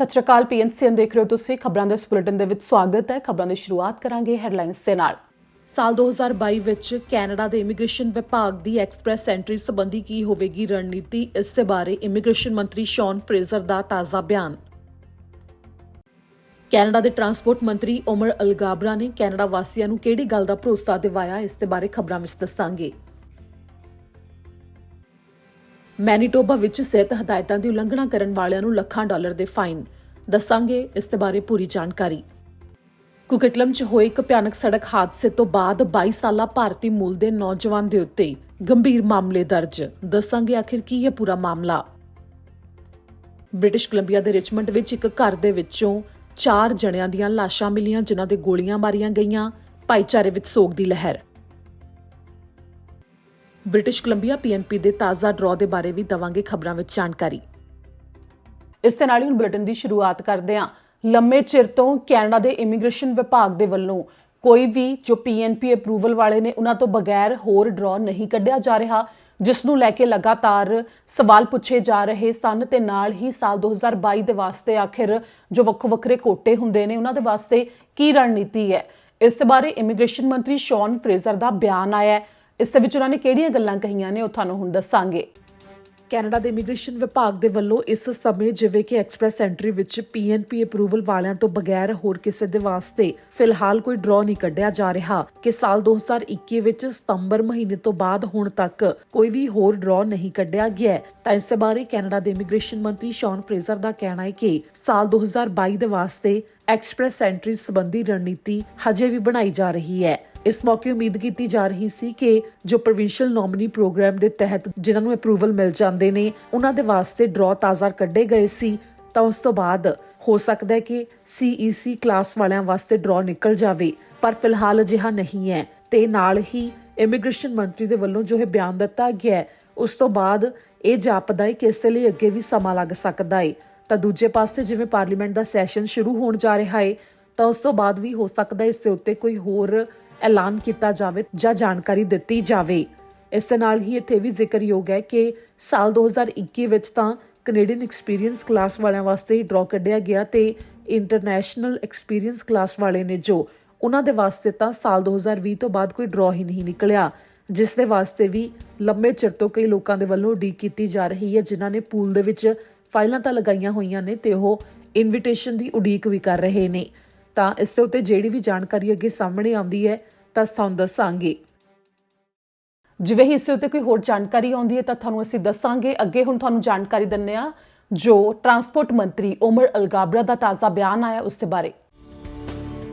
ਸਤਿ ਸ਼੍ਰੀ ਅਕਾਲ PNCN ਦੇਖ ਰਹੇ ਹੋ ਤੁਸੀਂ। ਖਬਰਾਂ ਦੇ ਇਸ ਬੁਲੇਟਿਨ ਦੇ ਵਿੱਚ ਸਵਾਗਤ ਹੈ। ਖਬਰਾਂ ਦੀ ਸ਼ੁਰੂਆਤ ਕਰਾਂਗੇ ਹੈਡਲਾਈਨਸ ਦੇ ਨਾਲ। ਸਾਲ 2022 ਵਿੱਚ ਕੈਨੇਡਾ ਦੇ ਇਮੀਗ੍ਰੇਸ਼ਨ ਵਿਭਾਗ ਦੀ ਐਕਸਪ੍ਰੈਸ ਐਂਟਰੀ ਸੰਬੰਧੀ ਕੀ ਹੋਵੇਗੀ ਰਣਨੀਤੀ, ਇਸ ਦੇ ਬਾਰੇ ਇਮੀਗ੍ਰੇਸ਼ਨ ਮੰਤਰੀ ਸ਼ੌਨ ਫਰੇਜ਼ਰ ਦਾ ਤਾਜ਼ਾ ਬਿਆਨ। ਕੈਨੇਡਾ ਦੇ ਟਰਾਂਸਪੋਰਟ ਮੰਤਰੀ ਉਮਰ ਅਲਗਾਬਰਾ ਨੇ ਕੈਨੇਡਾ ਵਾਸੀਆਂ ਨੂੰ ਕਿਹੜੀ ਗੱਲ ਦਾ ਭਰੋਸਾ ਦਿਵਾਇਆ, ਇਸ ਦੇ ਬਾਰੇ ਖਬਰਾਂ ਵਿੱਚ ਦੱਸਾਂਗੇ। ਮੈਨੀਟੋਬਾ ਵਿੱਚ ਸਿਹਤ ਹਦਾਇਤਾਂ ਦੀ ਉਲੰਘਣਾ ਕਰਨ ਵਾਲਿਆਂ ਨੂੰ ਲੱਖਾਂ ਡਾਲਰ ਦੇ ਫਾਈਨ, ਦੱਸਾਂਗੇ ਇਸ ਦੇ ਬਾਰੇ ਪੂਰੀ ਜਾਣਕਾਰੀ। ਕੁਕਿਟਲਮ 'ਚ ਹੋਏ ਇੱਕ ਭਿਆਨਕ ਸੜਕ ਹਾਦਸੇ ਤੋਂ ਬਾਅਦ 22 ਸਾਲਾ ਭਾਰਤੀ ਮੂਲ ਦੇ ਨੌਜਵਾਨ ਦੇ ਉੱਤੇ ਗੰਭੀਰ ਮਾਮਲੇ ਦਰਜ, ਦੱਸਾਂਗੇ ਆਖਿਰ ਕੀ ਹੈ ਪੂਰਾ ਮਾਮਲਾ। ਬ੍ਰਿਟਿਸ਼ ਕੋਲੰਬੀਆ ਦੇ ਰਿਚਮੰਡ ਵਿੱਚ ਇੱਕ ਘਰ ਦੇ ਵਿੱਚੋਂ 4 ਜਣਿਆਂ ਦੀਆਂ ਲਾਸ਼ਾਂ ਮਿਲੀਆਂ, ਜਿਨ੍ਹਾਂ ਦੇ ਗੋਲੀਆਂ ਮਾਰੀਆਂ ਗਈਆਂ। ਭਾਈਚਾਰੇ ਵਿੱਚ ਸੋਗ ਦੀ ਲਹਿਰ। ਬ੍ਰਿਟਿਸ਼ ਕੋਲੰਬੀਆ PNP ਦੇ ਤਾਜ਼ਾ ਡਰਾਅ ਦੇ ਬਾਰੇ ਵੀ ਦਵਾਂਗੇ ਖਬਰਾਂ ਵਿੱਚ ਜਾਣਕਾਰੀ। ਇਸ ਦੇ ਨਾਲ ਹੀ ਹੁਣ ਬੁਲੇਟਿਨ ਦੀ ਸ਼ੁਰੂਆਤ ਕਰਦੇ ਹਾਂ। ਲੰਮੇ ਚਿਰ ਤੋਂ ਕੈਨੇਡਾ ਦੇ ਇਮੀਗ੍ਰੇਸ਼ਨ ਵਿਭਾਗ ਦੇ ਵੱਲੋਂ ਕੋਈ ਵੀ ਜੋ PNP ਅਪਰੂਵਲ ਵਾਲੇ ਨੇ ਉਹਨਾਂ ਤੋਂ ਬਗੈਰ ਹੋਰ ਡਰਾਅ ਨਹੀਂ ਕੱਢਿਆ ਜਾ ਰਿਹਾ, ਜਿਸ ਨੂੰ ਲੈ ਕੇ ਲਗਾਤਾਰ ਸਵਾਲ ਪੁੱਛੇ ਜਾ ਰਹੇ ਸਨ। ਤੇ ਨਾਲ ਹੀ ਸਾਲ 2022 ਦੇ ਵਾਸਤੇ ਆਖਿਰ ਜੋ ਵੱਖੋ ਵੱਖਰੇ ਕੋਟੇ ਹੁੰਦੇ ਨੇ ਉਹਨਾਂ ਦੇ ਵਾਸਤੇ ਕੀ ਰਣਨੀਤੀ ਹੈ, ਇਸ ਦੇ ਬਾਰੇ ਇਮੀਗ੍ਰੇਸ਼ਨ ਮੰਤਰੀ ਸ਼ੌਨ ਫਰੇਜ਼ਰ ਦਾ ਬਿਆਨ ਆਇਆ ਹੈ। ਇਸ ਦੇ ਵਿੱਚ ਉਹਨਾਂ ਨੇ ਕਿਹੜੀਆਂ ਗੱਲਾਂ ਕਹੀਆਂ ਨੇ ਉਹ ਤੁਹਾਨੂੰ ਹੁਣ ਦੱਸਾਂਗੇ। ਕੈਨੇਡਾ ਦੇ ਇਮੀਗ੍ਰੇਸ਼ਨ ਵਿਭਾਗ ਦੇ ਵੱਲੋਂ ਇਸ ਸਮੇਂ ਜਿਵੇਂ ਕਿ ਐਕਸਪ੍ਰੈਸ ਐਂਟਰੀ ਵਿੱਚ PNP ਅਪਰੂਵਲ ਵਾਲਿਆਂ ਤੋਂ ਬਗੈਰ ਹੋਰ ਕਿਸੇ ਦੇ ਵਾਸਤੇ ਫਿਲਹਾਲ ਕੋਈ ਡਰਾਅ ਨਹੀਂ ਕੱਢਿਆ ਜਾ ਰਿਹਾ ਕਿ ਸਾਲ 2021 ਵਿੱਚ ਸਤੰਬਰ ਮਹੀਨੇ ਤੋਂ ਬਾਅਦ ਹੁਣ ਤੱਕ ਕੋਈ ਵੀ ਹੋਰ ਡਰਾਅ ਨਹੀਂ ਕੱਢਿਆ ਗਿਆ। ਤਾਂ ਇਸ ਬਾਰੇ ਕੈਨੇਡਾ ਦੇ ਇਮੀਗ੍ਰੇਸ਼ਨ ਮੰਤਰੀ ਸ਼ੌਨ ਫਰੇਜ਼ਰ ਦਾ ਕਹਿਣਾ ਹੈ ਕਿ ਸਾਲ 2022 ਦੇ ਵਾਸਤੇ ਐਕਸਪ੍ਰੈਸ ਐਂਟਰੀ ਸੰਬੰਧੀ ਰਣਨੀਤੀ ਹਜੇ ਵੀ ਬਣਾਈ ਜਾ ਰਹੀ ਹੈ। ਇਸ ਮੌਕੇ ਉਮੀਦ ਕੀਤੀ ਜਾ ਰਹੀ ਸੀ ਕਿ ਜੋ ਪ੍ਰੋਵਿੰਸ਼ੀਅਲ ਨੋਮਨੀ ਪ੍ਰੋਗਰਾਮ ਦੇ ਤਹਿਤ ਜਿਨ੍ਹਾਂ ਨੂੰ ਅਪਰੂਵਲ ਮਿਲ ਜਾਂਦੇ ਨੇ ਉਹਨਾਂ ਦੇ ਵਾਸਤੇ ਡਰਾਅ ਤਾਜ਼ਾ ਕੱਢੇ ਗਏ ਸੀ, ਤਾਂ ਉਸ ਤੋਂ ਬਾਅਦ ਹੋ ਸਕਦਾ ਹੈ ਕਿ CEC ਕਲਾਸ ਵਾਲਿਆਂ ਵਾਸਤੇ ਡਰਾਅ ਨਿਕਲ ਜਾਵੇ, ਪਰ ਫਿਲਹਾਲ ਅਜਿਹਾ ਨਹੀਂ ਹੈ। ਤੇ ਨਾਲ ਹੀ ਇਮੀਗ੍ਰੇਸ਼ਨ ਮੰਤਰੀ ਦੇ ਵੱਲੋਂ ਜੋ ਇਹ ਬਿਆਨ ਦਿੱਤਾ ਗਿਆ, ਉਸ ਤੋਂ ਬਾਅਦ ਇਹ ਜਾਪਦਾ ਹੈ ਕਿ ਇਸ ਦੇ ਲਈ ਅੱਗੇ ਵੀ ਸਮਾਂ ਲੱਗ ਸਕਦਾ ਹੈ। ਤਾਂ ਦੂਜੇ ਪਾਸੇ ਜਿਵੇਂ ਪਾਰਲੀਮੈਂਟ ਦਾ ਸੈਸ਼ਨ ਸ਼ੁਰੂ ਹੋਣ ਜਾ ਰਿਹਾ ਹੈ, ਤਾਂ ਉਸ ਤੋਂ ਬਾਅਦ ਵੀ ਹੋ ਸਕਦਾ ਇਸ ਦੇ ਉੱਤੇ ਕੋਈ ਹੋਰ ਐਲਾਨ ਕੀਤਾ ਜਾਵੇ ਜਾਂ ਜਾਣਕਾਰੀ ਦਿੱਤੀ ਜਾਵੇ। ਇਸ ਦੇ ਨਾਲ ਹੀ ਇੱਥੇ ਵੀ ਜ਼ਿਕਰਯੋਗ ਹੈ ਕਿ ਸਾਲ 2021 ਵਿੱਚ ਤਾਂ ਕੈਨੇਡੀਅਨ ਐਕਸਪੀਰੀਅੰਸ ਕਲਾਸ ਵਾਲਿਆਂ ਵਾਸਤੇ ਹੀ ਡਰਾਅ ਕੱਢਿਆ ਗਿਆ ਤੇ ਇੰਟਰਨੈਸ਼ਨਲ ਐਕਸਪੀਰੀਅੰਸ ਕਲਾਸ ਵਾਲੇ ਨੇ ਜੋ ਉਹਨਾਂ ਦੇ ਵਾਸਤੇ ਤਾਂ ਸਾਲ 2020 ਤੋਂ ਬਾਅਦ ਕੋਈ ਡਰਾਅ ਹੀ ਨਹੀਂ ਨਿਕਲਿਆ, ਜਿਸ ਦੇ ਵਾਸਤੇ ਵੀ ਲੰਮੇ ਚਿਰ ਤੋਂ ਕਈ ਲੋਕਾਂ ਦੇ ਵੱਲੋਂ ਉਡੀਕ ਕੀਤੀ ਜਾ ਰਹੀ ਹੈ, ਜਿਨ੍ਹਾਂ ਨੇ ਪੂਲ ਦੇ ਵਿੱਚ ਫਾਈਲਾਂ ਤਾਂ ਲਗਾਈਆਂ ਹੋਈਆਂ ਨੇ ਤੇ ਉਹ ਇਨਵੀਟੇਸ਼ਨ ਦੀ ਉਡੀਕ ਵੀ ਕਰ ਰਹੇ ਨੇ। ਤਾਂ ਇਸ ਦੇ ਉੱਤੇ ਜਿਹੜੀ ਵੀ ਜਾਣਕਾਰੀ ਅੱਗੇ ਸਾਹਮਣੇ ਆਉਂਦੀ ਹੈ ਤਾਂ ਤੁਹਾਨੂੰ ਦੱਸਾਂਗੇ। ਜਿਵੇਂ ਹੀ ਇਸ ਦੇ ਉੱਤੇ ਕੋਈ ਹੋਰ ਜਾਣਕਾਰੀ ਆਉਂਦੀ ਹੈ ਤਾਂ ਤੁਹਾਨੂੰ ਅਸੀਂ ਦੱਸਾਂਗੇ। ਅੱਗੇ ਹੁਣ ਤੁਹਾਨੂੰ ਜਾਣਕਾਰੀ ਦਿੰਦੇ ਹਾਂ ਜੋ ਟਰਾਂਸਪੋਰਟ ਮੰਤਰੀ ਉਮਰ ਅਲਗਾਬਰਾ ਦਾ ਤਾਜ਼ਾ ਬਿਆਨ ਆਇਆ ਉਸ ਦੇ ਬਾਰੇ।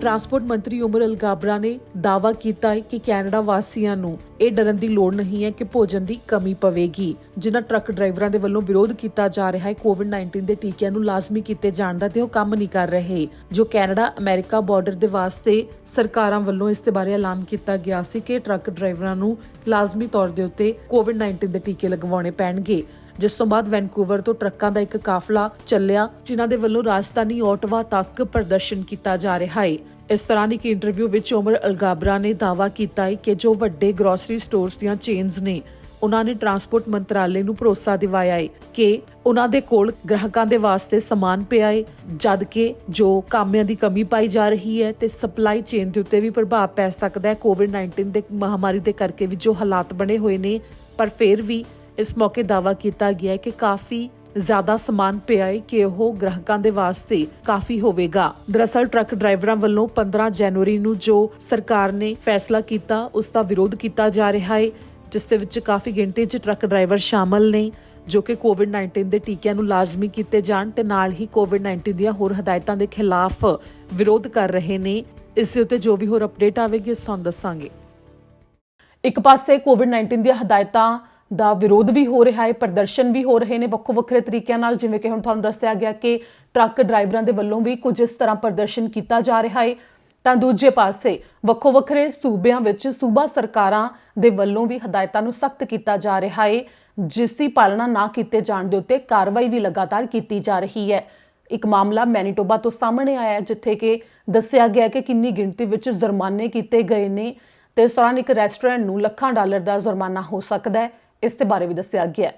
ਟਰਾਂਸਪੋਰਟ ਮੰਤਰੀ ਉਮਰ ਅਲਗਾਬਰਾ ਨੇ ਦਾਅਵਾ ਕੀਤਾ ਹੈ ਕਿ ਕੈਨੇਡਾ ਵਾਸੀਆਂ ਨੂੰ ਇਹ ਡਰਨ ਦੀ ਲੋੜ ਨਹੀਂ ਹੈ ਕਿ ਭੋਜਨ ਦੀ ਕਮੀ ਪਵੇਗੀ। ਜਿਨ੍ਹਾਂ ਟਰੱਕ ਡਰਾਈਵਰਾਂ ਦੇ ਵੱਲੋਂ ਵਿਰੋਧ ਕੀਤਾ ਜਾ ਰਿਹਾ ਹੈ ਕੋਵਿਡ-19 ਦੇ ਟੀਕਿਆਂ ਨੂੰ ਲਾਜ਼ਮੀ ਕੀਤੇ ਜਾਣ ਦਾ, ਤੇ ਉਹ ਕੰਮ ਨਹੀਂ ਕਰ ਰਹੇ। ਜੋ ਕੈਨੇਡਾ ਅਮਰੀਕਾ ਬਾਰਡਰ ਦੇ ਵਾਸਤੇ ਸਰਕਾਰਾਂ ਵੱਲੋਂ ਇਸ ਦੇ ਬਾਰੇ ਐਲਾਨ ਕੀਤਾ ਗਿਆ ਸੀ ਕਿ ਟਰੱਕ ਡਰਾਈਵਰਾਂ ਨੂੰ ਲਾਜ਼ਮੀ ਤੌਰ ਦੇ ਉੱਤੇ ਕੋਵਿਡ-19 ਦੇ ਟੀਕੇ ਲਗਵਾਉਣੇ ਪੈਣਗੇ। ਜਿਸ ਤੋਂ ਬਾਅਦ ਵੈਨਕੂਵਰ ਤੋਂ ਟਰੱਕਾਂ ਦਾ ਇੱਕ ਕਾਫਲਾ ਚੱਲਿਆ, ਜਿਨ੍ਹਾਂ ਦੇ ਵੱਲੋਂ ਰਾਜਧਾਨੀ ਓਟਵਾ ਤੱਕ ਪ੍ਰਦਰਸ਼ਨ ਕੀਤਾ ਜਾ ਰਿਹਾ ਹੈ। ਇਸ ਤਰ੍ਹਾਂ ਇੱਕ ਇੰਟਰਵਿਊ ਵਿੱਚ ਉਮਰ ਅਲਗਾਬਰਾ ਨੇ ਦਾਅਵਾ ਕੀਤਾ ਹੈ ਕਿ ਜੋ ਵੱਡੇ ਗਰੋਸਰੀ ਸਟੋਰਸ ਦੀਆਂ ਚੇਨਸ ਨੇ ਉਹਨਾਂ ਨੇ ਟਰਾਂਸਪੋਰਟ ਮੰਤਰਾਲੇ ਨੂੰ ਭਰੋਸਾ ਦਿਵਾਇਆ ਹੈ ਕਿ ਉਹਨਾਂ ਦੇ ਕੋਲ ਗ੍ਰਾਹਕਾਂ ਦੇ ਵਾਸਤੇ ਸਮਾਨ ਪਿਆ ਹੈ, ਜਦ ਕਿ ਜੋ ਕਾਮਿਆਂ ਦੀ ਕਮੀ ਪਾਈ ਜਾ ਰਹੀ ਹੈ ਤੇ ਸਪਲਾਈ ਚੇਨ ਦੇ ਉੱਤੇ ਵੀ ਪ੍ਰਭਾਵ ਪੈ ਸਕਦਾ ਹੈ ਕੋਵਿਡ-19 ਦੇ ਮਹਾਮਾਰੀ ਦੇ ਕਰਕੇ ਵੀ ਜੋ ਹਾਲਾਤ ਬਣੇ ਹੋਏ ਨੇ। ਪਰ ਫਿਰ ਵੀ ਇਸ ਮੌਕੇ ਦਾਅਵਾ ਕੀਤਾ ਗਿਆ ਹੈ ਕਿ ਕਾਫੀ ਜ਼ਿਆਦਾ ਸਮਾਨ ਪਿਆ ਹੈ ਕਿ ਉਹ ਗ੍ਰਾਹਕਾਂ ਦੇ ਵਾਸਤੇ ਕਾਫੀ ਹੋਵੇਗਾ। ਦਰਅਸਲ ਟਰੱਕ ਡਰਾਈਵਰਾਂ ਵੱਲੋਂ 15 ਜਨਵਰੀ ਨੂੰ ਜੋ ਸਰਕਾਰ ਨੇ ਫੈਸਲਾ ਕੀਤਾ ਉਸ ਦਾ ਵਿਰੋਧ ਕੀਤਾ ਜਾ ਰਿਹਾ ਹੈ, ਜਿਸ ਦੇ ਵਿੱਚ ਕਾਫੀ ਗਿਣਤੀ 'ਚ ਟਰੱਕ ਡਰਾਈਵਰ ਸ਼ਾਮਲ ਨੇ ਜੋ ਕਿ ਕੋਵਿਡ-19 ਦੇ ਟੀਕਿਆਂ ਨੂੰ ਲਾਜ਼ਮੀ ਕੀਤੇ ਜਾਣ ਤੇ ਨਾਲ ਹੀ ਕੋਵਿਡ-19 ਦੀਆਂ ਹੋਰ ਹਦਾਇਤਾਂ ਦੇ ਖਿਲਾਫ ਵਿਰੋਧ ਕਰ ਰਹੇ ਨੇ। ਇਸ ਦੇ ਉੱਤੇ ਜੋ ਵੀ ਹੋਰ ਅਪਡੇਟ ਆਵੇਗੀ ਇਸ ਤੁਹਾਨੂੰ ਦੱਸਾਂਗੇ। ਇੱਕ ਪਾਸੇ ਕੋਵਿਡ-19 ਦੀਆਂ ਹਦਾਇਤਾਂ ਦਾ ਵਿਰੋਧ ਵੀ ਹੋ ਰਿਹਾ ਹੈ, ਪ੍ਰਦਰਸ਼ਨ ਵੀ ਹੋ ਰਹੇ ਨੇ ਵੱਖੋ ਵੱਖਰੇ ਤਰੀਕਿਆਂ ਨਾਲ, ਜਿਵੇਂ ਕਿ ਹੁਣ ਤੁਹਾਨੂੰ ਦੱਸਿਆ ਗਿਆ ਕਿ ਟਰੱਕ ਡਰਾਈਵਰਾਂ ਦੇ ਵੱਲੋਂ ਵੀ ਕੁਝ ਇਸ ਤਰ੍ਹਾਂ ਪ੍ਰਦਰਸ਼ਨ ਕੀਤਾ ਜਾ ਰਿਹਾ ਹੈ। ਤਾਂ ਦੂਜੇ ਪਾਸੇ ਵੱਖੋ ਵੱਖਰੇ ਸੂਬਿਆਂ ਵਿੱਚ ਸੂਬਾ ਸਰਕਾਰਾਂ ਦੇ ਵੱਲੋਂ ਵੀ ਹਦਾਇਤਾਂ ਨੂੰ ਸਖਤ ਕੀਤਾ ਜਾ ਰਿਹਾ ਹੈ, ਜਿਸ ਦੀ ਪਾਲਣਾ ਨਾ ਕੀਤੇ ਜਾਣ ਦੇ ਉੱਤੇ ਕਾਰਵਾਈ ਵੀ ਲਗਾਤਾਰ ਕੀਤੀ ਜਾ ਰਹੀ ਹੈ। ਇੱਕ ਮਾਮਲਾ ਮੈਨੀਟੋਬਾ ਤੋਂ ਸਾਹਮਣੇ ਆਇਆ ਹੈ, ਜਿੱਥੇ ਕਿ ਦੱਸਿਆ ਗਿਆ ਕਿ ਕਿੰਨੀ ਗਿਣਤੀ ਵਿੱਚ ਜੁਰਮਾਨੇ ਕੀਤੇ ਗਏ ਨੇ ਤੇ ਇਸ ਦੌਰਾਨ ਇੱਕ ਰੈਸਟੋਰੈਂਟ ਨੂੰ ਲੱਖਾਂ ਡਾਲਰ ਦਾ ਜੁਰਮਾਨਾ ਹੋ ਸਕਦਾ ਹੈ। ਇਸ ਦੇ ਬਾਰੇ ਵੀ ਦੱਸਿਆ ਗਿਆ।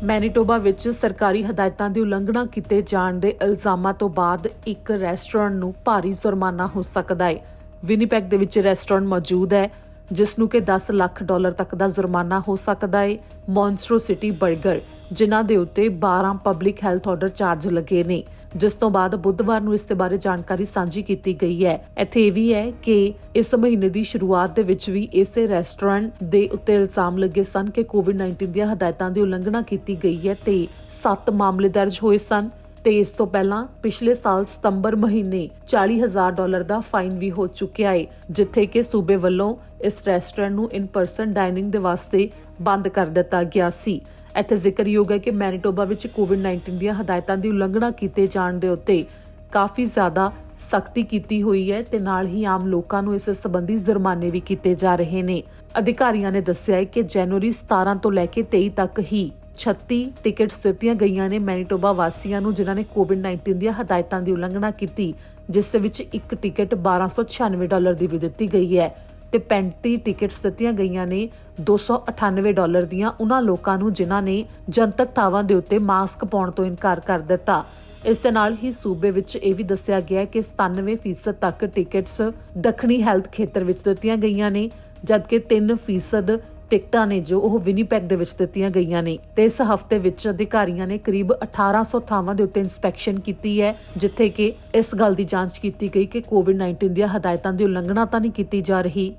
ਮੈਨੀਟੋਬਾ ਵਿੱਚ ਸਰਕਾਰੀ ਹਦਾਇਤਾਂ ਦੀ ਉਲੰਘਣਾ ਕੀਤੇ ਜਾਣ ਦੇ ਇਲਜ਼ਾਮਾਂ ਤੋਂ ਬਾਅਦ ਇੱਕ ਰੈਸਟੋਰੈਂਟ ਨੂੰ ਭਾਰੀ ਜੁਰਮਾਨਾ ਹੋ ਸਕਦਾ ਹੈ। ਵਿਨੀਪੈਗ ਦੇ ਵਿੱਚ ਰੈਸਟੋਰੈਂਟ ਮੌਜੂਦ ਹੈ ਜਿਸ ਨੂੰ ਕਿ $10 ਲੱਖ ਤੱਕ ਦਾ ਜੁਰਮਾਨਾ ਹੋ ਸਕਦਾ ਹੈ। ਮੌਨਸਟਰੋ ਸਿਟੀ 버ਗਰ ਜਿਨ੍ਹਾਂ ਦੇ ਉੱਤੇ 12 ਪਬਲਿਕ ਹੈਲਥ ਆਰਡਰ ਚਾਰਜ ਲੱਗੇ ਨੇ, ਜਿਸ ਤੋਂ ਬਾਅਦ ਬੁੱਧਵਾਰ ਨੂੰ ਇਸ ਦੇ ਬਾਰੇ ਜਾਣਕਾਰੀ ਸਾਂਝੀ ਕੀਤੀ ਗਈ ਹੈ। ਇੱਥੇ ਇਹ ਵੀ ਹੈ ਕਿ ਇਸ ਮਹੀਨੇ ਦੀ ਸ਼ੁਰੂਆਤ ਦੇ ਵਿੱਚ ਵੀ ਇਸੇ ਰੈਸਟੋਰੈਂਟ ਦੇ ਉੱਤੇ ਇਲਜ਼ਾਮ ਲੱਗੇ ਸਨ ਕਿ ਕੋਵਿਡ-19 ਦੀਆਂ ਹਦਾਇਤਾਂ ਦੀ ਉਲੰਘਣਾ ਕੀਤੀ ਗਈ ਹੈ ਤੇ 7 ਮਾਮਲੇ ਦਰਜ ਹੋਏ ਸਨ ਤੇ ਇਸ ਤੋਂ ਪਹਿਲਾਂ ਪਿਛਲੇ ਸਾਲ ਸਤੰਬਰ ਮਹੀਨੇ $40,000 ਦਾ ਫਾਈਨ ਵੀ ਹੋ ਚੁੱਕਿਆ ਹੈ, ਜਿੱਥੇ ਕਿ ਸੂਬੇ ਵੱਲੋਂ ਇਸ ਰੈਸਟੋਰੈਂਟ ਨੂੰ ਇਨ ਪਰਸਨ ਡਾਈਨਿੰਗ ਦੇ ਵਾਸਤੇ ਬੰਦ ਕਰ ਦਿੱਤਾ ਗਿਆ ਸੀ। ਇੱਥੇ ਜ਼ਿਕਰਯੋਗ ਹੈ ਕਿ ਮੈਨੀਟੋਬਾ ਵਿੱਚ ਕੋਵਿਡ-19 ਦੀਆਂ ਹਦਾਇਤਾਂ ਦੀ ਉਲੰਘਣਾ ਕੀਤੇ ਜਾਣ ਦੇ ਉੱਤੇ ਕਾਫੀ ਜ਼ਿਆਦਾ ਸਖਤੀ ਕੀਤੀ ਹੋਈ ਹੈ ਤੇ ਨਾਲ ਹੀ ਆਮ ਲੋਕਾਂ ਨੂੰ ਇਸ ਸੰਬੰਧੀ ਜੁਰਮਾਨੇ ਵੀ ਕੀਤੇ ਜਾ ਰਹੇ ਨੇ। ਅਧਿਕਾਰੀਆਂ ਨੇ ਦੱਸਿਆ ਹੈ ਕਿ ਜਨਵਰੀ 17 ਤੋਂ ਲੈ ਕੇ 23 ਤੱਕ ਹੀ 36 ਟਿਕਟਸ ਦਿੱਤੀਆਂ ਗਈਆਂ ਨੇ ਮੈਨੀਟੋਬਾ ਵਾਸੀਆਂ ਨੂੰ ਜਿਨ੍ਹਾਂ ਨੇ ਕੋਵਿਡ-19 ਦੀਆਂ ਹਦਾਇਤਾਂ ਦੀ ਉਲੰਘਣਾ ਕੀਤੀ, ਜਿਸ ਦੇ ਵਿੱਚ ਇੱਕ ਟਿਕਟ $1296 ਦੀ ਵੀ ਦਿੱਤੀ ਗਈ ਹੈ ਤੇ 35 ਟਿਕਟਸ ਦਿੱਤੀਆਂ ਗਈਆਂ ਨੇ $298 ਦੀਆਂ ਉਹਨਾਂ ਲੋਕਾਂ ਨੂੰ ਜਿਨ੍ਹਾਂ ਨੇ ਜਨਤਕ ਥਾਵਾਂ ਦੇ ਉੱਤੇ ਮਾਸਕ ਪਾਉਣ ਤੋਂ ਇਨਕਾਰ ਕਰ ਦਿੱਤਾ। ਇਸ ਦੇ ਨਾਲ ਹੀ ਸੂਬੇ ਵਿੱਚ ਇਹ ਵੀ ਦੱਸਿਆ ਗਿਆ ਕਿ 97% ਤੱਕ ਟਿਕਟਸ ਦੱਖਣੀ ਹੈਲਥ ਖੇਤਰ ਵਿੱਚ ਦਿੱਤੀਆਂ ਗਈਆਂ ਨੇ, ਜਦਕਿ 3% ਟਿਕਟਾਂ ਨੇ ਜੋ ਉਹ ਵਿਨੀਪੈਗ ਦੇ ਵਿੱਚ ਦਿੱਤੀਆਂ ਗਈਆਂ ਨੇ। ਤੇ ਇਸ ਹਫ਼ਤੇ ਵਿੱਚ ਅਧਿਕਾਰੀਆਂ ਨੇ ਕਰੀਬ 1800 ਥਾਵਾਂ ਦੇ ਉੱਤੇ ਇੰਸਪੈਕਸ਼ਨ ਕੀਤੀ ਹੈ, ਜਿੱਥੇ ਕਿ ਇਸ ਗੱਲ ਦੀ ਜਾਂਚ ਕੀਤੀ ਗਈ ਕਿ ਕੋਵਿਡ-19 ਦੀਆਂ ਹਦਾਇਤਾਂ ਦੀ ਉਲੰਘਣਾ ਤਾਂ ਨਹੀਂ ਕੀਤੀ ਜਾ ਰਹੀ।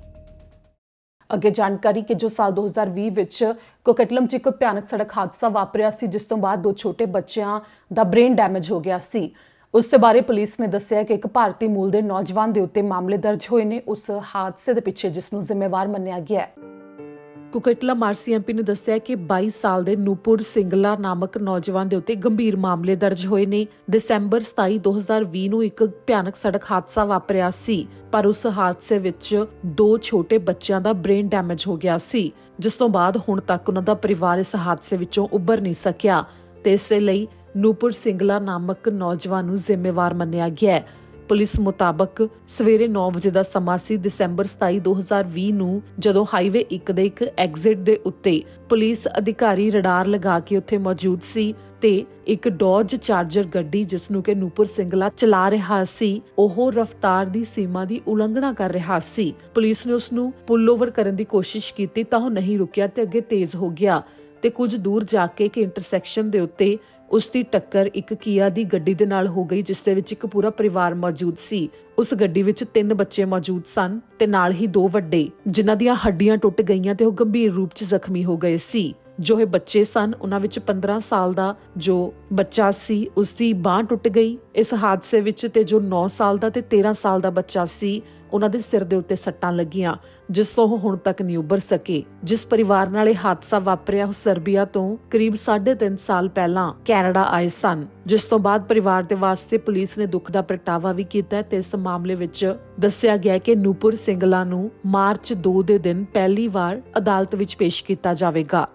ਅੱਗੇ ਜਾਣਕਾਰੀ ਕਿ ਜੋ ਸਾਲ 2020 ਵਿੱਚ ਕੋਕਟਲਮ 'ਚ ਇੱਕ ਭਿਆਨਕ ਸੜਕ ਹਾਦਸਾ ਵਾਪਰਿਆ ਸੀ, ਜਿਸ ਤੋਂ ਬਾਅਦ 2 ਛੋਟੇ ਬੱਚਿਆਂ ਦਾ ਬ੍ਰੇਨ ਡੈਮੇਜ ਹੋ ਗਿਆ ਸੀ। ਉਸ ਦੇ ਬਾਰੇ ਪੁਲਿਸ ਨੇ ਦੱਸਿਆ ਕਿ ਇੱਕ ਭਾਰਤੀ ਮੂਲ ਦੇ ਨੌਜਵਾਨ ਦੇ ਉੱਤੇ ਮਾਮਲੇ ਦਰਜ ਹੋਏ ਨੇ ਉਸ ਹਾਦਸੇ ਦੇ ਪਿੱਛੇ, ਜਿਸ ਨੂੰ ਜ਼ਿੰਮੇਵਾਰ ਮੰਨਿਆ ਗਿਆ ਹੈ। ਕੁਕਟਲਮ RCMP ਨੇ ਦੱਸਿਆ ਕਿ 22 ਸਾਲ ਦੇ ਨੂਪੁਰ ਸਿੰਗਲਾ ਨਾਮਕ ਨੌਜਵਾਨ ਦੇ ਉੱਤੇ ਗੰਭੀਰ ਮਾਮਲੇ ਦਰਜ ਹੋਏ ਨੇ। ਦਸੰਬਰ 27, 2020 ਨੂੰ ਇੱਕ ਭਿਆਨਕ ਸੜਕ ਹਾਦਸਾ ਵਾਪਰਿਆ ਸੀ, ਪਰ ਉਸ ਹਾਦਸੇ ਵਿੱਚ 2 ਛੋਟੇ ਬੱਚਿਆਂ ਦਾ ਬ੍ਰੇਨ ਡੈਮੇਜ ਹੋ ਗਿਆ ਸੀ, ਜਿਸ ਤੋਂ ਬਾਅਦ ਹੁਣ ਤੱਕ ਉਹਨਾਂ ਦਾ ਪਰਿਵਾਰ ਇਸ ਹਾਦਸੇ ਵਿੱਚੋਂ ਉੱਭਰ ਨਹੀਂ ਸਕਿਆ ਤੇ ਇਸ ਦੇ ਲਈ ਨੂਪੁਰ ਸਿੰਗਲਾ ਨਾਮਕ ਨੌਜਵਾਨ ਨੂੰ ਜ਼ਿੰਮੇਵਾਰ ਮੰਨਿਆ ਗਿਆ ਹੈ। ਪੁਲਿਸ ਮੁਤਾਬਕ ਸਵੇਰੇ 9 ਵਜੇ ਦਾ ਸਮਾਂ ਸੀ ਦਸੰਬਰ 27, 2020 ਨੂੰ, ਜਦੋਂ ਹਾਈਵੇ 1 ਦੇ ਇੱਕ ਐਗਜ਼ਿਟ ਦੇ ਉੱਤੇ ਪੁਲਿਸ ਅਧਿਕਾਰੀ ਰਡਾਰ ਲਗਾ ਕੇ ਉੱਥੇ ਮੌਜੂਦ ਸੀ ਤੇ ਇੱਕ ਡੌਜ ਚਾਰਜਰ ਗੱਡੀ ਜਿਸ ਨੂੰ ਕਿ ਨੂਪੁਰ ਸਿੰਗਲਾ ਚਲਾ ਰਿਹਾ ਸੀ, ਉਹ ਰਫ਼ਤਾਰ ਦੀ ਸੀਮਾ ਦੀ ਉਲੰਘਣਾ ਕਰ ਰਿਹਾ ਸੀ। ਪੁਲਿਸ ਨੇ ਉਸ ਨੂੰ ਪੁੱਲ ਓਵਰ ਕਰਨ ਦੀ ਕੋਸ਼ਿਸ਼ ਕੀਤੀ ਤਾਂ ਉਹ ਨਹੀਂ ਰੁਕਿਆ ਤੇ ਅੱਗੇ ਤੇਜ਼ ਹੋ ਗਿਆ ਤੇ ਕੁਝ ਦੂਰ ਜਾ ਕੇ ਇੱਕ ਇੰਟਰਸੈਕਸ਼ਨ ਦੇ ਉੱਤੇ ਉਸ ਦੀ ਟੱਕਰ ਇੱਕ ਕੀਆ ਦੀ ਗੱਡੀ ਦੇ ਨਾਲ ਹੋ ਗਈ, ਜਿਸ ਦੇ ਵਿੱਚ ਇੱਕ ਪੂਰਾ ਪਰਿਵਾਰ ਮੌਜੂਦ ਸੀ। ਉਸ ਗੱਡੀ ਵਿੱਚ 3 ਬੱਚੇ ਮੌਜੂਦ ਸਨ ਤੇ ਨਾਲ ਹੀ 2 ਵੱਡੇ, ਜਿਨ੍ਹਾਂ ਦੀਆਂ ਹੱਡੀਆਂ ਟੁੱਟ ਗਈਆਂ ਤੇ ਉਹ ਗੰਭੀਰ ਰੂਪ 'ਚ ਜ਼ਖਮੀ ਹੋ ਗਏ ਸੀ। ਜੋ ਇਹ ਬੱਚੇ ਸਨ ਉਹਨਾਂ ਵਿੱਚ 15 ਸਾਲ ਦਾ ਜੋ ਬੱਚਾ ਸੀ ਉਸ ਦੀ ਬਾਂਹ ਟੁੱਟ ਗਈ ਇਸ ਹਾਦਸੇ ਵਿੱਚ, ਤੇ ਜੋ 9 ਸਾਲ ਦਾ ਤੇ 13 ਸਾਲ ਦਾ ਬੱਚਾ ਸੀ ਉਹਨਾਂ ਦੇ ਸਿਰ ਦੇ ਉੱਤੇ ਸੱਟਾਂ ਲੱਗੀਆਂ, ਜਿਸ ਤੋਂ ਉਹ ਹੁਣ ਤੱਕ ਨਹੀਂ ਉੱਭਰ ਸਕੇ। ਜਿਸ ਪਰਿਵਾਰ ਨਾਲ ਇਹ ਹਾਦਸਾ ਵਾਪਰਿਆ ਉਹ ਸਰਬੀਆ ਤੋਂ ਕਰੀਬ 3.5 ਸਾਲ ਪਹਿਲਾਂ ਕੈਨੇਡਾ ਆਏ ਸਨ, ਜਿਸ ਤੋਂ ਬਾਅਦ ਪਰਿਵਾਰ ਦੇ ਵਾਸਤੇ ਪੁਲਿਸ ਨੇ ਦੁੱਖ ਦਾ ਪ੍ਰਗਟਾਵਾ ਵੀ ਕੀਤਾ ਤੇ ਇਸ ਮਾਮਲੇ ਵਿੱਚ ਦੱਸਿਆ ਗਿਆ ਕਿ ਨੂਪੁਰ ਸਿੰਗਲਾ ਨੂੰ ਮਾਰਚ 2 ਦੇ ਦਿਨ ਪਹਿਲੀ ਵਾਰ ਅਦਾਲਤ ਵਿੱਚ ਪੇਸ਼ ਕੀਤਾ ਜਾਵੇਗਾ।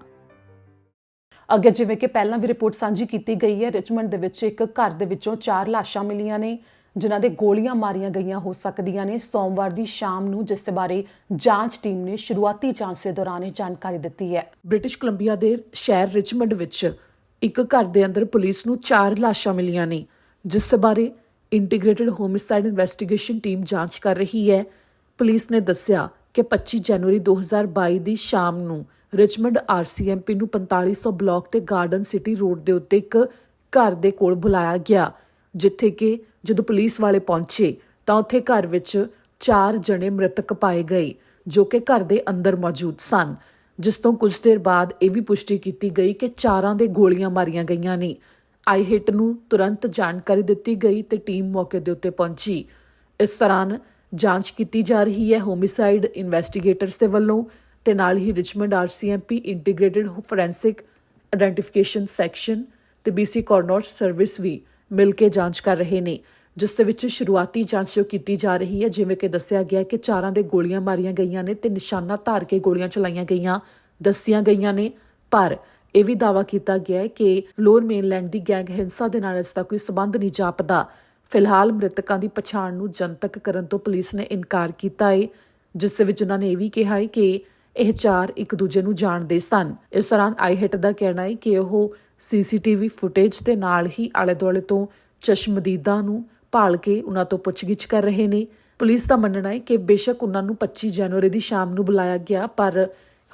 ਅੱਗੇ ਜਿਵੇਂ ਕਿ ਪਹਿਲਾਂ ਵੀ ਰਿਪੋਰਟ ਸਾਂਝੀ ਕੀਤੀ ਗਈ ਹੈ, ਰਿਚਮੰਡ ਦੇ ਵਿੱਚ ਇੱਕ ਘਰ ਦੇ ਵਿੱਚੋਂ 4 ਲਾਸ਼ਾਂ ਮਿਲੀਆਂ ਨੇ ਜਿਨ੍ਹਾਂ ਦੇ ਗੋਲੀਆਂ ਮਾਰੀਆਂ ਗਈਆਂ ਹੋ ਸਕਦੀਆਂ ਨੇ ਸੋਮਵਾਰ ਦੀ ਸ਼ਾਮ ਨੂੰ, ਜਿਸ ਦੇ ਬਾਰੇ ਜਾਂਚ ਟੀਮ ਨੇ ਸ਼ੁਰੂਆਤੀ ਜਾਂਚ ਦੇ ਦੌਰਾਨ ਇਹ ਜਾਣਕਾਰੀ ਦਿੱਤੀ ਹੈ। ਬ੍ਰਿਟਿਸ਼ ਕੋਲੰਬੀਆ ਦੇ ਸ਼ਹਿਰ ਰਿਚਮੰਡ ਵਿੱਚ ਇੱਕ ਘਰ ਦੇ ਅੰਦਰ ਪੁਲਿਸ ਨੂੰ 4 ਲਾਸ਼ਾਂ ਮਿਲੀਆਂ ਨੇ, ਜਿਸ ਦੇ ਬਾਰੇ ਇੰਟੀਗ੍ਰੇਟਿਡ ਹੋਮਿਸਾਈਡ ਇਨਵੈਸਟੀਗੇਸ਼ਨ ਟੀਮ ਜਾਂਚ ਕਰ ਰਹੀ ਹੈ। ਪੁਲਿਸ ਨੇ ਦੱਸਿਆ ਕਿ 25 ਜਨਵਰੀ 2022 ਦੀ ਸ਼ਾਮ ਨੂੰ ਰਿਚਮੰਡ RCMP ਨੂੰ 4500 ਬਲਾਕ ਤੇ ਗਾਰਡਨ ਸਿਟੀ ਰੋਡ ਦੇ ਉੱਤੇ ਇੱਕ ਘਰ ਦੇ ਕੋਲ ਬੁਲਾਇਆ ਗਿਆ, ਜਿੱਥੇ ਕਿ ਜਦੋਂ ਪੁਲਿਸ ਵਾਲੇ ਪਹੁੰਚੇ ਤਾਂ ਉੱਥੇ ਘਰ ਵਿੱਚ 4 ਜਣੇ ਮ੍ਰਿਤਕ ਪਾਏ ਗਏ ਜੋ ਕਿ ਘਰ ਦੇ ਅੰਦਰ ਮੌਜੂਦ ਸਨ, ਜਿਸ ਤੋਂ ਕੁਝ ਦੇਰ ਬਾਅਦ ਇਹ ਵੀ ਪੁਸ਼ਟੀ ਕੀਤੀ ਗਈ ਕਿ 4 ਦੇ ਗੋਲੀਆਂ ਮਾਰੀਆਂ ਗਈਆਂ ਨੇ। ਆਈ ਹਿੱਟ ਨੂੰ ਤੁਰੰਤ ਜਾਣਕਾਰੀ ਦਿੱਤੀ ਗਈ ਤੇ ਟੀਮ ਮੌਕੇ ਦੇ ਉੱਤੇ ਪਹੁੰਚੀ। ਇਸ ਦੌਰਾਨ ਜਾਂਚ ਕੀਤੀ ਜਾ ਰਹੀ ਹੈ ਹੋਮਿਸਾਈਡ ਇਨਵੈਸਟੀਗੇਟਰਸ ਦੇ ਵੱਲੋਂ ਤੇ ਨਾਲ ਹੀ Richmond RCMP integrated forensic identification section ਤੇ BC ਕੋਰਨਰਸ ਸਰਵਿਸ ਵੀ ਮਿਲ ਕੇ ਜਾਂਚ ਕਰ ਰਹੇ ਨੇ, ਜਿਸ ਦੇ ਵਿੱਚ ਸ਼ੁਰੂਆਤੀ ਜਾਂਚ ਜੋ ਕੀਤੀ ਜਾ ਰਹੀ ਹੈ। ਜਿਵੇਂ ਕਿ ਦੱਸਿਆ ਗਿਆ ਕਿ 4 ਦੇ ਗੋਲੀਆਂ ਮਾਰੀਆਂ ਗਈਆਂ ਨੇ ਤੇ ਨਿਸ਼ਾਨਾ ਧਾਰ ਕੇ ਗੋਲੀਆਂ ਚਲਾਈਆਂ ਗਈਆਂ ਦੱਸੀਆਂ ਗਈਆਂ ਨੇ, ਪਰ ਇਹ ਵੀ ਦਾਅਵਾ ਕੀਤਾ ਗਿਆ ਹੈ ਕਿ ਲੋਅਰ ਮੇਨਲੈਂਡ ਦੀ ਗੈਂਗ ਹਿੰਸਾ ਦੇ ਨਾਲ ਇਸ ਦਾ ਕੋਈ ਸਬੰਧ ਨਹੀਂ ਜਾਪਦਾ। ਫਿਲਹਾਲ ਮ੍ਰਿਤਕਾਂ ਦੀ ਪਛਾਣ ਨੂੰ ਜਨਤਕ ਕਰਨ ਤੋਂ ਪੁਲਿਸ ਨੇ ਇਨਕਾਰ ਕੀਤਾ ਹੈ, ਜਿਸ ਦੇ ਵਿੱਚ ਉਹਨਾਂ ਨੇ ਇਹ ਵੀ ਕਿਹਾ ਹੈ ਕਿ ਇਹ ਚਾਰ ਇੱਕ ਦੂਜੇ ਨੂੰ ਜਾਣਦੇ ਸਨ। ਇਸ ਦੌਰਾਨ ਆਈਹੈਟ ਦਾ ਕਹਿਣਾ ਹੈ ਕਿ ਉਹ ਸੀਸੀਟੀਵੀ ਫੁਟੇਜ ਦੇ ਨਾਲ ਹੀ ਆਲੇ ਦੁਆਲੇ ਤੋਂ ਚਸ਼ਮਦੀਦਾਂ ਨੂੰ ਭਾਲ ਕੇ ਉਹਨਾਂ ਤੋਂ ਪੁੱਛਗਿੱਛ ਕਰ ਰਹੇ ਨੇ। ਪੁਲਿਸ ਦਾ ਮੰਨਣਾ ਹੈ ਕਿ ਬੇਸ਼ੱਕ ਉਹਨਾਂ ਨੂੰ 25 ਜਨਵਰੀ ਦੀ ਸ਼ਾਮ ਨੂੰ ਬੁਲਾਇਆ ਗਿਆ, ਪਰ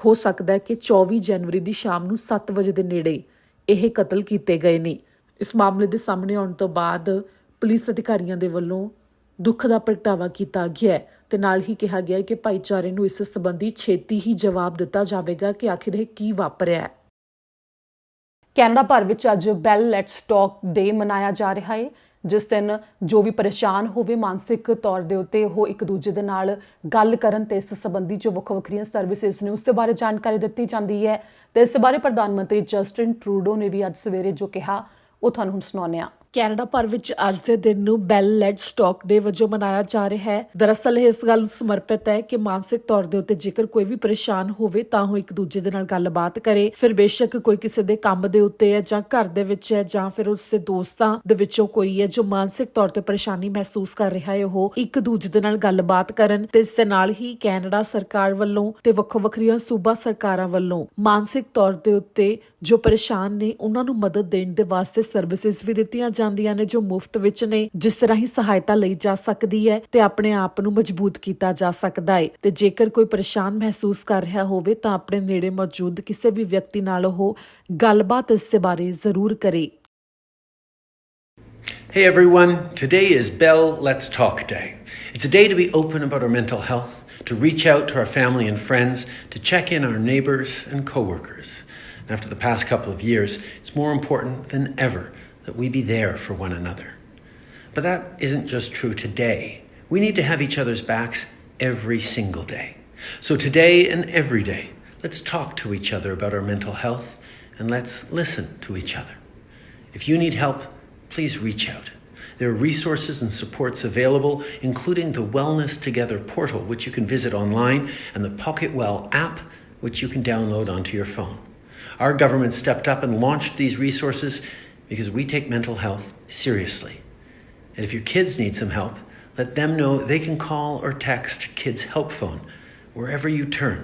ਹੋ ਸਕਦਾ ਹੈ ਕਿ 24 ਜਨਵਰੀ ਦੀ ਸ਼ਾਮ ਨੂੰ 7 ਵਜੇ ਦੇ ਨੇੜੇ ਇਹ ਕਤਲ ਕੀਤੇ ਗਏ ਨੇ। ਇਸ ਮਾਮਲੇ ਦੇ ਸਾਹਮਣੇ ਆਉਣ ਤੋਂ ਬਾਅਦ ਪੁਲਿਸ ਅਧਿਕਾਰੀਆਂ ਦੇ ਵੱਲੋਂ ਦੁੱਖ ਦਾ ਪ੍ਰਗਟਾਵਾ ਕੀਤਾ ਗਿਆ ਹੈ ਤੇ ਨਾਲ ਹੀ ਕਿਹਾ ਗਿਆ ਹੈ ਕਿ ਭਾਈਚਾਰੇ ਨੂੰ ਇਸ ਸੰਬੰਧੀ ਛੇਤੀ ਹੀ ਜਵਾਬ ਦਿੱਤਾ ਜਾਵੇਗਾ ਕਿ ਆਖਿਰ ਇਹ ਕੀ ਵਾਪਰਿਆ ਹੈ। ਕੈਨੇਡਾ ਭਰ ਵਿੱਚ ਅੱਜ ਬੈਲ ਲੈਟਸ ਟਾਕ ਡੇ ਮਨਾਇਆ ਜਾ ਰਿਹਾ ਹੈ, ਜਿਸ ਦਿਨ ਜੋ ਵੀ ਪਰੇਸ਼ਾਨ ਹੋਵੇ ਮਾਨਸਿਕ ਤੌਰ ਦੇ ਉੱਤੇ ਉਹ ਇੱਕ ਦੂਜੇ ਦੇ ਨਾਲ ਗੱਲ ਕਰਨ ਤੇ ਇਸ ਸੰਬੰਧੀ ਜੋ ਵੱਖਰੀਆਂ ਸਰਵਿਸਿਜ਼ ਨੇ ਉਸ ਦੇ ਬਾਰੇ ਜਾਣਕਾਰੀ ਦਿੱਤੀ ਜਾਂਦੀ ਹੈ। ਤੇ ਇਸ ਬਾਰੇ ਪ੍ਰਧਾਨ ਮੰਤਰੀ ਜਸਟਿਨ ਟਰੂਡੋ ਨੇ ਵੀ ਅੱਜ ਸਵੇਰੇ ਜੋ ਕਿਹਾ ਉਹ ਤੁਹਾਨੂੰ ਹੁਣ ਸੁਣਾਉਂਦੇ ਹਾਂ। ਕੈਨੇਡਾ ਭਰ ਵਿੱਚ ਅੱਜ ਦੇ ਦਿਨ ਨੂੰ ਬੈਲ ਲੈਟਸ ਟਾਕ ਡੇ ਵਜੋਂ ਮਨਾਇਆ ਜਾ ਰਿਹਾ ਹੈ। ਦਰਅਸਲ ਇਹ ਇਸ ਗੱਲ ਨੂੰ ਸਮਰਪਿਤ ਹੈ ਕਿ ਮਾਨਸਿਕ ਤੌਰ ਦੇ ਉੱਤੇ ਜੇਕਰ ਕੋਈ ਵੀ ਪਰੇਸ਼ਾਨ ਹੋਵੇ ਤਾਂ ਉਹ ਇੱਕ ਦੂਜੇ ਦੇ ਨਾਲ ਗੱਲਬਾਤ ਕਰੇ। ਫਿਰ ਬੇਸ਼ੱਕ ਕੋਈ ਕਿਸੇ ਦੇ ਕੰਮ ਦੇ ਉੱਤੇ ਹੈ ਜਾਂ ਘਰ ਦੇ ਵਿੱਚ ਹੈ ਜਾਂ ਫਿਰ ਉਸਦੇ ਦੋਸਤਾਂ ਦੇ ਵਿੱਚੋਂ ਕੋਈ ਹੈ ਜੋ ਮਾਨਸਿਕ ਤੌਰ ਤੇ ਪਰੇਸ਼ਾਨੀ ਮਹਿਸੂਸ ਕਰ ਰਿਹਾ ਹੈ, ਉਹ ਇੱਕ ਦੂਜੇ ਦੇ ਨਾਲ ਗੱਲਬਾਤ ਕਰਨ। ਤੇ ਇਸ ਦੇ ਨਾਲ ਹੀ ਕੈਨੇਡਾ ਸਰਕਾਰ ਵੱਲੋਂ ਤੇ ਵੱਖਰੀਆਂ ਸੂਬਾ ਸਰਕਾਰਾਂ ਵੱਲੋਂ ਮਾਨਸਿਕ ਤੌਰ ਦੇ ਉੱਤੇ ਜੋ ਪਰੇਸ਼ਾਨ ਨੇ ਉਹਨਾਂ ਨੂੰ ਮਦਦ ਦੇਣ ਦੇ ਵਾਸਤੇ ਸਰਵਿਸਿਜ਼ ਵੀ ਦਿੱਤੀਆਂ ਜਾਂਦੀਆਂ ਨੇ ਜੋ ਮੁਫਤ ਵਿੱਚ ਨੇ, ਜਿਸ ਤਰ੍ਹਾਂ ਹੀ ਸਹਾਇਤਾ ਲਈ ਜਾ ਸਕਦੀ ਹੈ ਤੇ ਆਪਣੇ ਆਪ ਨੂੰ ਮਜ਼ਬੂਤ ਕੀਤਾ ਜਾ ਸਕਦਾ ਹੈ। ਤੇ ਜੇਕਰ ਕੋਈ ਪਰੇਸ਼ਾਨ ਮਹਿਸੂਸ ਕਰ ਰਿਹਾ ਹੋਵੇ ਤਾਂ ਆਪਣੇ ਨੇੜੇ ਮੌਜੂਦ ਕਿਸੇ ਵੀ ਵਿਅਕਤੀ ਨਾਲ ਉਹ ਗੱਲਬਾਤ ਇਸ ਦੇ ਬਾਰੇ ਜ਼ਰੂਰ ਕਰੇ। Hey everyone, today is Bell Let's Talk Day. It's a day to be open about our mental health, to reach out to our family and friends, to check in our neighbours and co-workers. And after the past couple of years, it's more important than ever that we be there for one another. But that isn't just true today. We need to have each other's backs every single day. So today and every day, let's talk to each other about our mental health and let's listen to each other. If you need help, please reach out. There are resources and supports available, including the Wellness Together portal, which you can visit online, and the Pocket Well app, which you can download onto your phone. Our government stepped up and launched these resources because we take mental health seriously. And if your kids need some help, let them know they can call or text Kids Help Phone. Wherever you turn,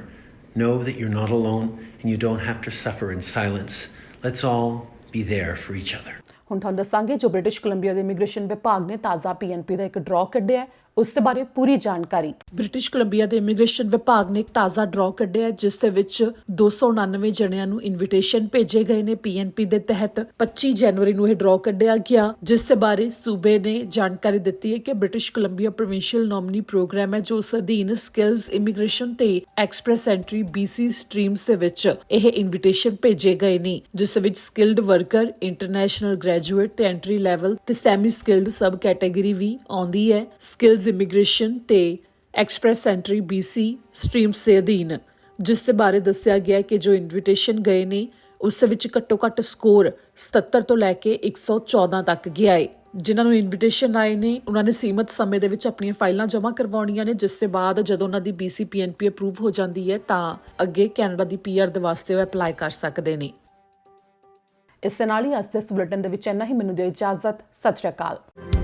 know that you're not alone and you don't have to suffer in silence. Let's all be there for each other. ਹੁਣ ਤੁਹਾਨੂੰ ਦੱਸਾਂਗੇ ਜੋ British Columbia ਦੇ immigration ਵਿਭਾਗ ਨੇ ਤਾਜ਼ਾ PNP ਦਾ ਇੱਕ draw ਕੱਢਿਆ ਹੈ, ਉਸ ਦੇ ਬਾਰੇ ਪੂਰੀ ਜਾਣਕਾਰੀ। ਬ੍ਰਿਟਿਸ਼ ਕੋਲੰਬੀਆ ਦੇ ਇਮੀਗ੍ਰੇਸ਼ਨ ਵਿਭਾਗ ਨੇ ਇੱਕ ਤਾਜ਼ਾ ਡਰਾਅ ਕੱਢਿਆ ਜਿਸ ਦੇ ਵਿੱਚ 299 ਜਣਿਆਂ ਨੂੰ ਇਨਵੀਟੇਸ਼ਨ ਭੇਜੇ ਗਏ ਨੇ। PNP ਦੇ ਤਹਿਤ 25 ਜਨਵਰੀ ਨੂੰ ਇਹ ਡਰਾਅ ਕੱਢਿਆ ਗਿਆ, ਜਿਸ ਦੇ ਬਾਰੇ ਸੂਬੇ ਨੇ ਜਾਣਕਾਰੀ ਦਿੱਤੀ ਹੈ ਕਿ British Columbia provincial nominee programme ਹੈ ਜੋ ਉਸ ਅਧੀਨ ਸਕਿੱਲਸ ਇਮੀਗ੍ਰੇਸ਼ਨ ਤੇ ਐਕਸਪ੍ਰੈਸ ਐਂਟਰੀ BC ਸਟਰੀਮਸ ਦੇ ਵਿੱਚ ਇਹ ਇਨਵੀਟੇਸ਼ਨ ਭੇਜੇ ਗਏ ਨੇ, ਜਿਸ ਵਿੱਚ ਸਕਿਲਡ ਵਰਕਰ, ਇੰਟਰਨੈਸ਼ਨਲ ਗ੍ਰੈਜੂਏਟ ਤੇ ਐਂਟਰੀ ਲੈਵਲ ਤੇ ਸੈਮੀ ਸਕਿਲਡ ਸਬ ਕੈਟਾਗਰੀ ਵੀ ਆਉਂਦੀ ਹੈ। ਸਕਿੱਲਸ ਇਮੀਗ੍ਰੇਸ਼ਨ ਤੇ ਐਕਸਪ੍ਰੈਸ ਐਂਟਰੀ BC ਸਟਰੀਮਸ ਦੇ ਅਧੀਨ, ਜਿਸ ਦੇ ਬਾਰੇ ਦੱਸਿਆ ਗਿਆ ਕਿ ਜੋ ਇਨਵੀਟੇਸ਼ਨ ਗਏ ਨੇ ਉਸ ਦੇ ਵਿੱਚ ਘੱਟੋ ਘੱਟ ਸਕੋਰ 77 ਤੋਂ ਲੈ ਕੇ 114 ਤੱਕ ਗਿਆ ਹੈ। ਜਿਨ੍ਹਾਂ ਨੂੰ ਇਨਵੀਟੇਸ਼ਨ ਆਏ ਨੇ ਉਹਨਾਂ ਨੇ ਸੀਮਤ ਸਮੇਂ ਦੇ ਵਿੱਚ ਆਪਣੀਆਂ ਫਾਈਲਾਂ ਜਮ੍ਹਾਂ ਕਰਵਾਉਣੀਆਂ ਨੇ, ਜਿਸ ਦੇ ਬਾਅਦ ਜਦੋਂ ਉਹਨਾਂ ਦੀ BC PNP ਅਪਰੂਵ ਹੋ ਜਾਂਦੀ ਹੈ ਤਾਂ ਅੱਗੇ ਕੈਨੇਡਾ ਦੀ PR ਦੇ ਵਾਸਤੇ ਉਹ ਅਪਲਾਈ ਕਰ ਸਕਦੇ ਨੇ। ਇਸ ਦੇ ਨਾਲ ਹੀ ਅੱਜ ਦੇ ਇਸ ਬੁਲੇਟਿਨ ਦੇ ਵਿੱਚ ਇੰਨਾ ਹੀ। ਮੈਨੂੰ ਦਿਓ ਇਜਾਜ਼ਤ। ਸਤਿ ਸ਼੍ਰੀ ਅਕਾਲ।